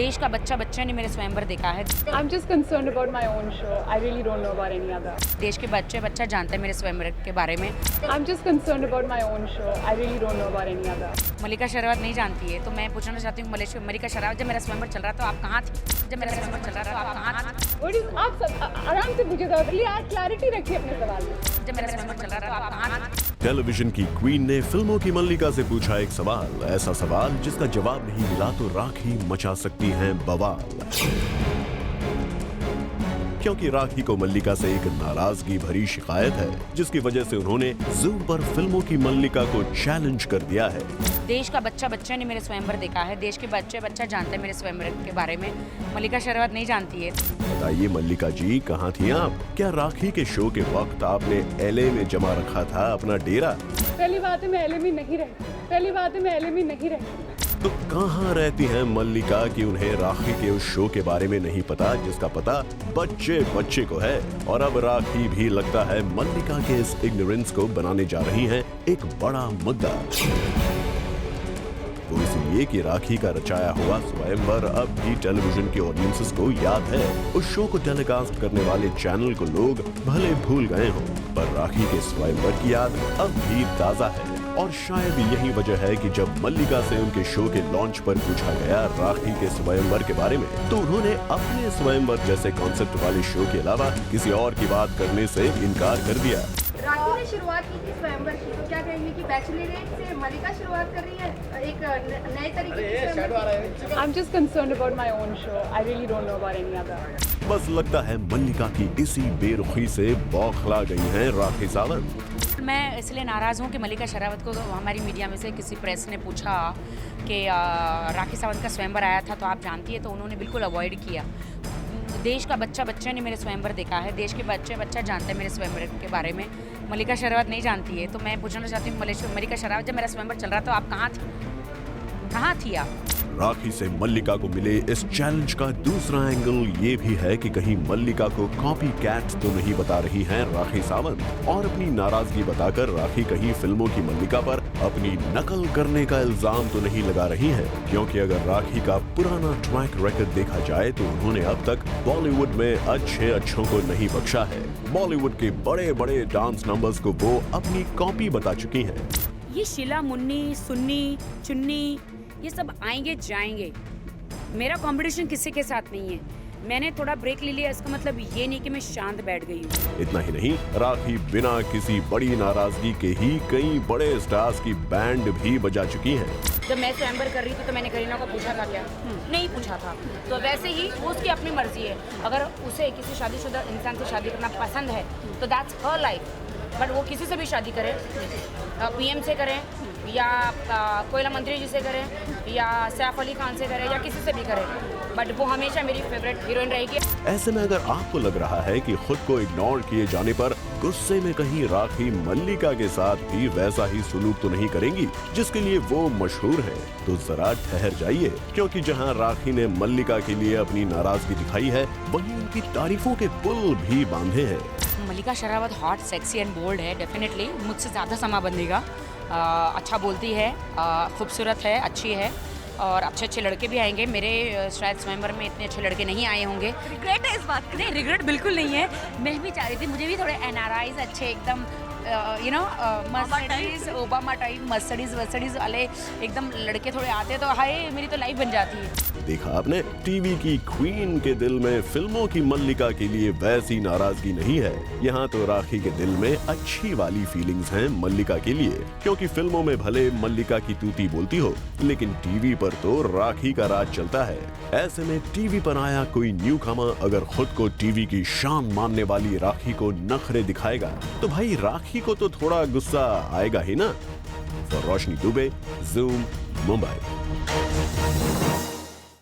देश का बच्चा बच्चा ने मेरे स्वयंवर देखा है। I'm just concerned about my own show. I really don't know about any other. देश के बच्चे बच्चा जानते हैं मेरे स्वयंवर के बारे में। I'm just concerned about my own show. I really don't know about any other. मल्लिका शेरावत नहीं जानती है, तो मैं पूछना चाहती हूँ मल्लिका शेरावत, जब मेरा स्वयंवर चल रहा था तो आप कहाँ थी? जब मेरा स्वयंवर चल रहा था तो आप कहाँ थी? What is आप सब आराम से पूछिए, तो आप क्लैरिटी रखिए अपने सवाल में। जब मेरा स्वयंवर चल रहा था तो आप कहाँ थी? टेलीविजन की क्वीन ने फिल्मों की मल्लिका से पूछा एक सवाल, ऐसा सवाल जिसका जवाब नहीं मिला तो राखी मचा सकती हैं बवाल। क्योंकि राखी को मल्लिका से एक नाराजगी भरी शिकायत है, जिसकी वजह से उन्होंने जूम पर फिल्मों की मल्लिका को चैलेंज कर दिया है। देश का बच्चा बच्चा ने मेरे स्वयंवर देखा है, देश के बच्चे बच्चा जानते हैं मेरे स्वयंवर के बारे में। मल्लिका शेरावत नहीं जानती है। बताइए मल्लिका जी, कहाँ थी आप? क्या राखी के शो के वक्त आपने एलए में जमा रखा था अपना डेरा? पहली बात है मैं एलए में नहीं रहती। तो कहाँ रहती हैं मल्लिका कि उन्हें राखी के उस शो के बारे में नहीं पता, जिसका पता बच्चे बच्चे को है। और अब राखी भी लगता है मल्लिका के इस इग्नोरेंस को बनाने जा रही हैं एक बड़ा मुद्दा। वो इसलिए कि राखी का रचाया हुआ स्वयंवर अब भी टेलीविजन के ऑडियंसेस को याद है। उस शो को टेलीकास्ट करने वाले चैनल को लोग भले भूल गए हों, पर राखी के स्वयंवर की याद अब भी ताजा है। और शायद यही वजह है कि जब मल्लिका से उनके शो के लॉन्च पर पूछा गया राखी के स्वयंवर के बारे में, तो उन्होंने अपने स्वयंवर जैसे कॉन्सेप्ट वाले शो के अलावा किसी और की बात करने से इनकार कर दिया। राखी ने शुरुआत की थी स्वयंवर की, तो क्या कहेंगे कि बैचलरेट से मल्लिका शुरुआत कर रही है एक नए तरीके से? I'm just concerned about my own show. I really don't know about any other. बस लगता है मल्लिका की इसी बेरुखी से बौखला गई हैं राखी सावंत। मैं इसलिए नाराज़ हूँ कि मल्लिका शेरावत को हमारी मीडिया में से किसी प्रेस ने पूछा कि राखी सावंत का स्वयंवर आया था तो आप जानती है, तो उन्होंने बिल्कुल अवॉइड किया। देश का बच्चा बच्चा ने मेरे स्वयंवर देखा है, देश के बच्चे बच्चा जानते हैं मेरे स्वयंवर के बारे में। मल्लिका शेरावत नहीं जानती है, तो मैं पूछना चाहती हूँ मल्लिका शेरावत, जब मेरा स्वयंवर चल रहा था तो आप कहाँ थी आप? राखी से मल्लिका को मिले इस चैलेंज का दूसरा एंगल ये भी है कि कहीं मल्लिका को कॉपी कैट तो नहीं बता रही हैं राखी सावंत, और अपनी नाराजगी बताकर राखी कहीं फिल्मों की मल्लिका पर अपनी नकल करने का इल्जाम तो नहीं लगा रही हैं। क्योंकि अगर राखी का पुराना ट्रैक रिकॉर्ड देखा जाए तो उन्होंने अब तक बॉलीवुड में अच्छों को नहीं बख्शा है। बॉलीवुड के बड़े बड़े डांस नंबर्स को वो अपनी कॉपी बता चुकी हैं। ये शीला, मुन्नी, सुन्नी, चुन्नी, ये सब आएंगे जाएंगे। मेरा कंपटीशन किसी के साथ नहीं है। मैंने थोड़ा ब्रेक ले लिया, इसका मतलब ये नहीं कि मैं शांत बैठ गई हूँ। इतना ही नहीं, राखी बिना किसी बड़ी नाराजगी के ही कई बड़े स्टार्स की बैंड भी बजा चुकी हैं। जब मैं स्वयंवर कर रही थी तो मैंने करीना को पूछा था क्या? नहीं पूछा था। तो वैसे ही वो उसकी अपनी मर्जी है। अगर उसे किसी शादीशुदा इंसान से शादी करना पसंद है तो दैट्स हर लाइफ। बट वो किसी से भी शादी करे, पीएम से करें या कोयला मंत्री जी से करें या सैफ अली खान से करें या किसी से भी करें, बट वो हमेशा मेरी फेवरेट हीरोइन रहेगी। ऐसे में अगर आपको लग रहा है कि खुद को इग्नोर किए जाने पर गुस्से में कहीं राखी मल्लिका के साथ भी वैसा ही सुलूक तो नहीं करेंगी जिसके लिए वो मशहूर है, तो जरा ठहर जाइए, क्योंकि जहां राखी ने मल्लिका के लिए अपनी नाराजगी दिखाई है, वहीं उनकी तारीफों के पुल भी बांधे हैं। Mallika Sherawat hot, sexy and bold है, डेफिनेटली मुझसे ज़्यादा समा बंधेगा। अच्छा बोलती है, खूबसूरत है, अच्छी है, और अच्छे लड़के भी आएंगे। मेरे शायद स्वयंवर में इतने अच्छे लड़के नहीं आए होंगे। रिग्रेट है इस बात का? नहीं, रिग्रेट बिल्कुल नहीं है। मैं भी चाह रही थी, मुझे भी थोड़े एनआरआईज अच्छे एकदम मर्सिडीज, ओबामा टाइप मर्सिडीज वाले एकदम लड़के थोड़े आते तो हाय मेरी तो लाइफ बन जाती है। देखा आपने, टीवी की क्वीन के दिल में फिल्मों की मल्लिका के लिए वैसी नाराजगी नहीं है। यहाँ तो राखी के दिल में अच्छी वाली फीलिंग्स हैं मल्लिका के लिए, क्योंकि फिल्मों में भले मल्लिका की तूती बोलती हो, लेकिन टीवी पर तो राखी का राज चलता है। ऐसे में टीवी पर आया कोई न्यू कमर अगर खुद को टीवी की शान मानने वाली राखी को नखरे दिखाएगा, तो भाई राखी को तो थोड़ा गुस्सा आएगा ही ना। For Roshni Dubey, zoom, Mumbai.